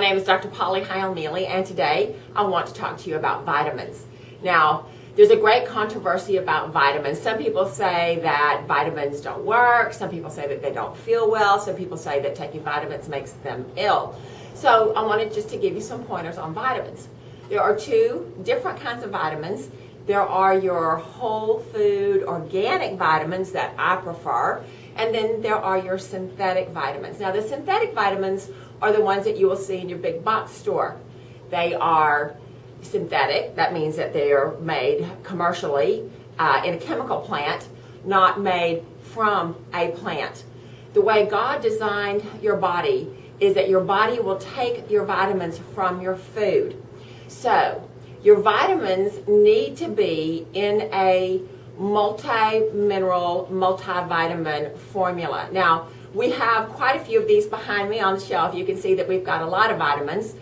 name is Dr. Polly Hyel-Mealy, and today I want to talk to you about vitamins. Now, there's a great controversy about vitamins. Some people say that vitamins don't work. Some people say that they don't feel well. Some people say that taking vitamins makes them ill. So I wanted just to give you some pointers on vitamins. There are two different kinds of vitamins. There are your whole food organic vitamins that I prefer, and then there are your synthetic vitamins. Now, the synthetic vitamins are the ones that you will see in your big box store. They are synthetic. That means that they are made commercially in a chemical plant, not made from a plant. The way God designed your body is that your body will take your vitamins from your food. So your vitamins need to be in a multi-mineral, multivitamin formula. Now, we have quite a few of these behind me on the shelf. You can see that we've got a lot of vitamins.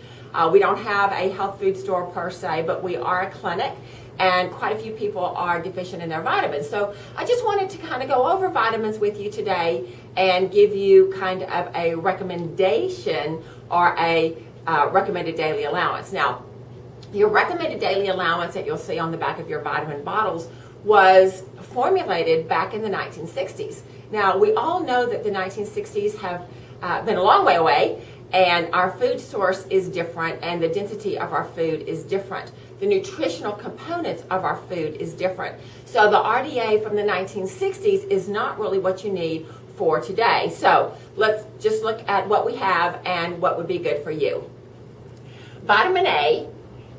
We don't have a health food store per se, but we are a clinic, and quite a few people are deficient in their vitamins. So I just wanted to kind of go over vitamins with you today and give you kind of a recommendation or a recommended daily allowance. Now, your recommended daily allowance that you'll see on the back of your vitamin bottles was formulated back in the 1960s. Now, we all know that the 1960s have been a long way away, and our food source is different, and the density of our food is different. The nutritional components of our food is different. So the RDA from the 1960s is not really what you need for today. So let's just look at what we have and what would be good for you. Vitamin A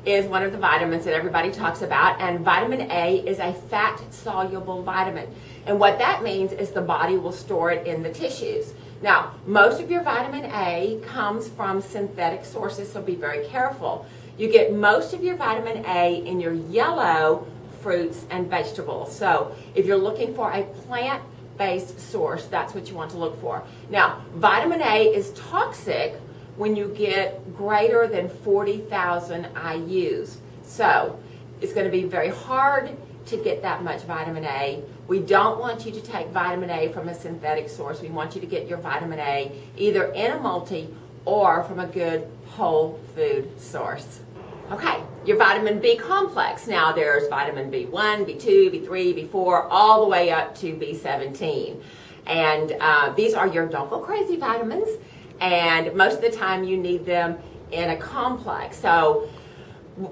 is one of the vitamins that everybody talks about, and vitamin A is a fat-soluble vitamin. And what that means is the body will store it in the tissues. Now, most of your vitamin A comes from synthetic sources, so be very careful. You get most of your vitamin A in your yellow fruits and vegetables. So if you're looking for a plant-based source, that's what you want to look for. Now, vitamin A is toxic when you get greater than 40,000 IUs. So it's going to be very hard to get that much vitamin A. We don't want you to take vitamin A from a synthetic source. We want you to get your vitamin A either in a multi or from a good whole food source. Okay, your vitamin B complex. Now there's vitamin B1, B2, B3, B4, all the way up to B17. And these are your don't go crazy vitamins. And most of the time you need them in a complex. So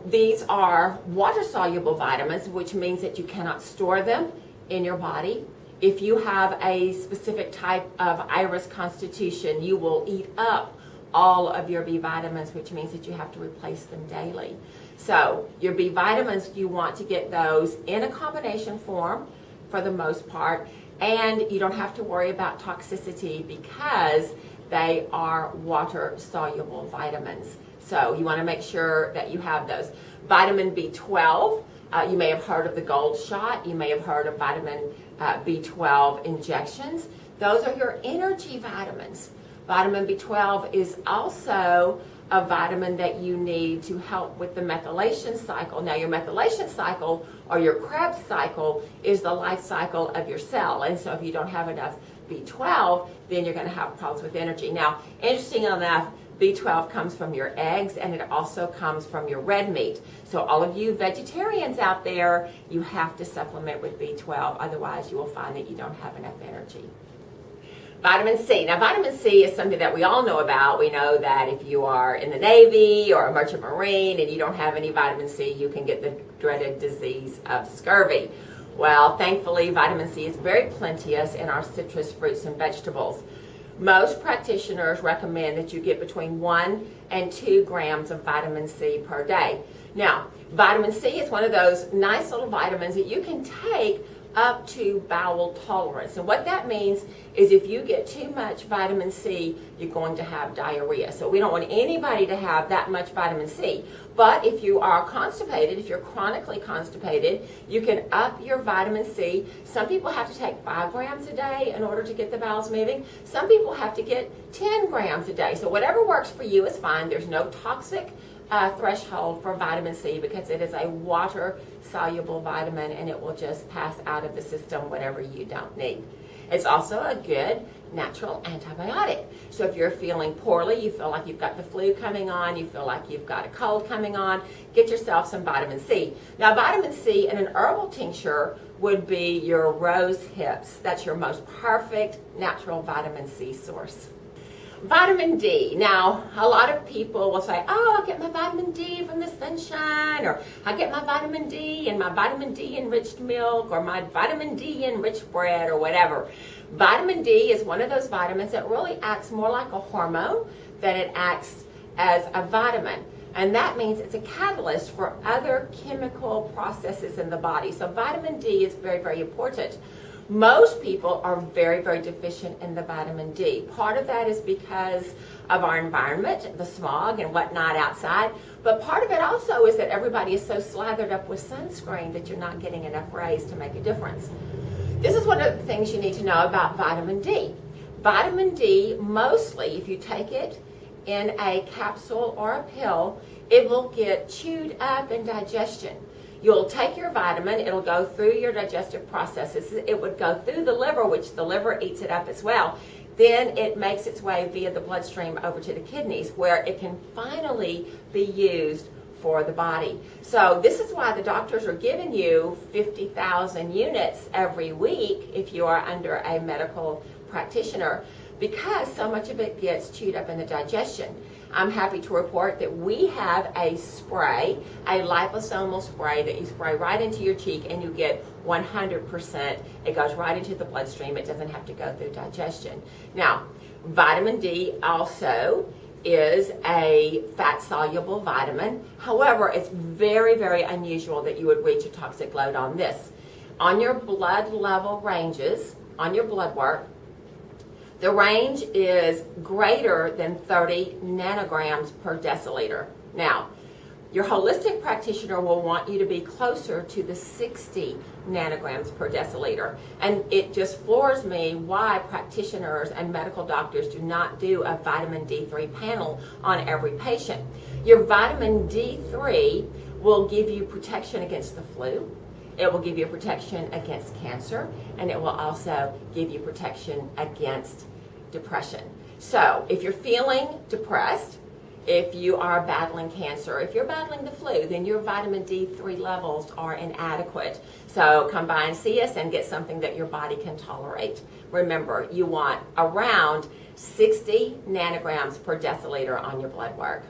these are water-soluble vitamins, which means that you cannot store them in your body. If you have a specific type of iris constitution, you will eat up all of your B vitamins, which means that you have to replace them daily. So your B vitamins, you want to get those in a combination form for the most part, and you don't have to worry about toxicity because they are water-soluble vitamins. So you want to make sure that you have those. Vitamin B12, you may have heard of the gold shot. You may have heard of vitamin B12 injections. Those are your energy vitamins. Vitamin B12 is also a vitamin that you need to help with the methylation cycle. Now, your methylation cycle or your Krebs cycle is the life cycle of your cell. And so if you don't have enough B12, then you're going to have problems with energy. Now, interesting enough, B12 comes from your eggs, and it also comes from your red meat. So all of you vegetarians out there, you have to supplement with B12. Otherwise, you will find that you don't have enough energy. Vitamin C. Now, vitamin C is something that we all know about. We know that if you are in the Navy or a merchant marine and you don't have any vitamin C, you can get the dreaded disease of scurvy. Well, thankfully, vitamin C is very plenteous in our citrus fruits and vegetables. Most practitioners recommend that you get between 1 and 2 grams of vitamin C per day. Now, vitamin C is one of those nice little vitamins that you can take up to bowel tolerance. And what that means is if you get too much vitamin C, you're going to have diarrhea. So we don't want anybody to have that much vitamin C. But if you are constipated, if you're chronically constipated, you can up your vitamin C. Some people have to take 5 grams a day in order to get the bowels moving. Some people have to get 10 grams a day. So whatever works for you is fine. There's no toxic threshold for vitamin C because it is a water-soluble vitamin and it will just pass out of the system whatever you don't need. It's also a good natural antibiotic. So if you're feeling poorly, you feel like you've got the flu coming on, you feel like you've got a cold coming on, get yourself some vitamin C. Now, vitamin C in an herbal tincture would be your rose hips. That's your most perfect natural vitamin C source. Vitamin D. Now, a lot of people will say, oh, I get my vitamin D from the sunshine, or I get my vitamin D in my vitamin D enriched milk, or my vitamin D enriched bread, or whatever. Vitamin D is one of those vitamins that really acts more like a hormone than it acts as a vitamin. And that means it's a catalyst for other chemical processes in the body. So vitamin D is very, very important. Most people are very, very deficient in the vitamin D. Part of that is because of our environment, the smog and whatnot outside. But part of it also is that everybody is so slathered up with sunscreen that you're not getting enough rays to make a difference. This is one of the things you need to know about vitamin D. Vitamin D, mostly, if you take it in a capsule or a pill, it will get chewed up in digestion. You'll take your vitamin, it'll go through your digestive processes, it would go through the liver, which the liver eats it up as well. Then it makes its way via the bloodstream over to the kidneys, where it can finally be used for the body. So this is why the doctors are giving you 50,000 units every week if you are under a medical practitioner, because so much of it gets chewed up in the digestion. I'm happy to report that we have a spray, a liposomal spray that you spray right into your cheek, and you get 100%. It goes right into the bloodstream. It doesn't have to go through digestion. Now, vitamin D also is a fat-soluble vitamin. However, it's very, very unusual that you would reach a toxic load on this. On your blood level ranges, on your blood work, the range is greater than 30 nanograms per deciliter. Now, your holistic practitioner will want you to be closer to the 60 nanograms per deciliter. And it just floors me why practitioners and medical doctors do not do a vitamin D3 panel on every patient. Your vitamin D3 will give you protection against the flu. It will give you protection against cancer, and it will also give you protection against depression. So if you're feeling depressed, if you are battling cancer, if you're battling the flu, then your vitamin D3 levels are inadequate. So come by and see us and get something that your body can tolerate. Remember, you want around 60 nanograms per deciliter on your blood work.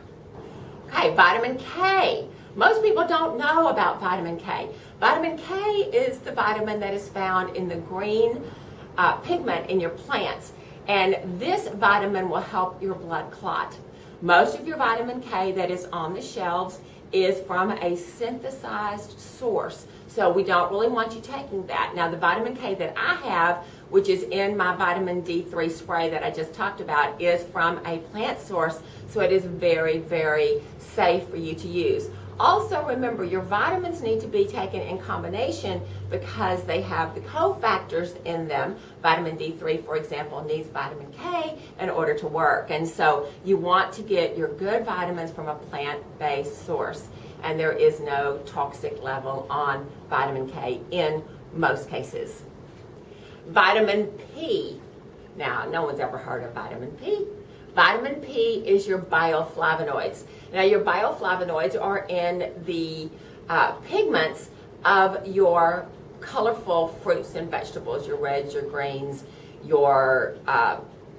Okay, vitamin K. Most people don't know about vitamin K. Vitamin K is the vitamin that is found in the green pigment in your plants. And this vitamin will help your blood clot. Most of your vitamin K that is on the shelves is from a synthesized source. So we don't really want you taking that. Now, the vitamin K that I have, which is in my vitamin D3 spray that I just talked about, is from a plant source. So it is very, very safe for you to use. Also, remember, your vitamins need to be taken in combination because they have the cofactors in them. Vitamin D3, for example, needs vitamin K in order to work. And so you want to get your good vitamins from a plant-based source. And there is no toxic level on vitamin K in most cases. Vitamin P. Now, no one's ever heard of vitamin P. Vitamin P is your bioflavonoids. Now, your bioflavonoids are in the pigments of your colorful fruits and vegetables, your reds, your greens, your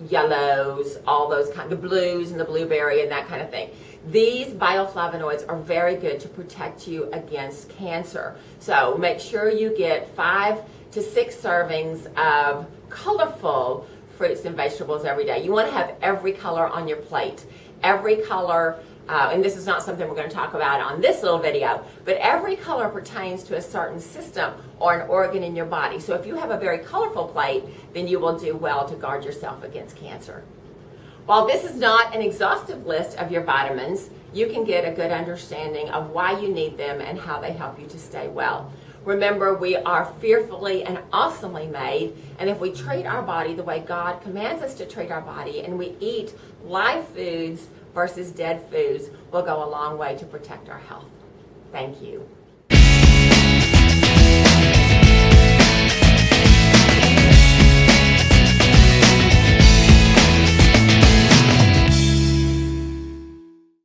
yellows, all those kinds, the blues and the blueberry and that kind of thing. These bioflavonoids are very good to protect you against cancer. So make sure you get 5 to 6 servings of colorful fruits and vegetables every day. You want to have every color on your plate. Every color, and this is not something we're going to talk about on this little video, but every color pertains to a certain system or an organ in your body. So if you have a very colorful plate, then you will do well to guard yourself against cancer. While this is not an exhaustive list of your vitamins, you can get a good understanding of why you need them and how they help you to stay well. Remember, we are fearfully and awesomely made, and if we treat our body the way God commands us to treat our body, and we eat live foods versus dead foods, we'll go a long way to protect our health. Thank you.